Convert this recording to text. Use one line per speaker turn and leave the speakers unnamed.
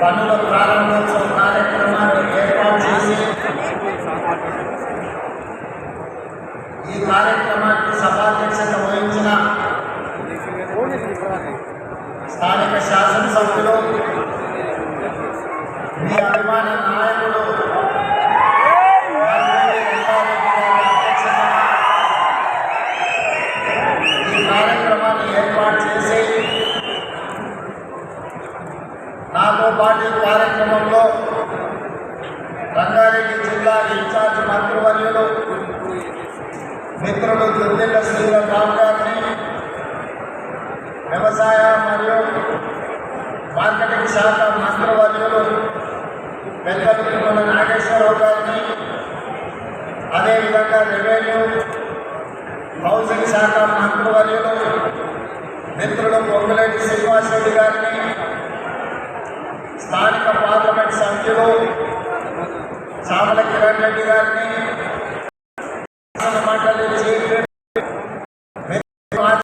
పనుల ప్రారంభోత్సవ కార్యక్రమాన్ని ఏర్పాటు చేసి ఈ కార్యక్రమానికి సభాధ్యక్షత వహించిన స్థానిక శాసనసభ్యులు మీ అభిమాన నాయకుడు ఈ కార్యక్రమాన్ని ఏర్పాటు చేసి నాతో పాటు ఈ కార్యక్రమంలో రంగారెడ్డి జిల్లా ఇన్ఛార్జ్ మంత్రివర్యులు మిత్రులు దుర్దిల్ల శ్రీరామ్ గారిని, వ్యవసాయ మరియు మార్కెటింగ్ శాఖ మంత్రివర్యులు పెద్దలు తిరుమల నాగేశ్వరరావు గారిని, అదేవిధంగా రెవెన్యూ హౌసింగ్ శాఖ మంత్రివర్యులు మిత్రులు పొంగులేటి శ్రీనివాసరెడ్డి గారిని, స్థానిక పార్లమెంట్ సభ్యులు చామల కిరణ్ రెడ్డి గారిని,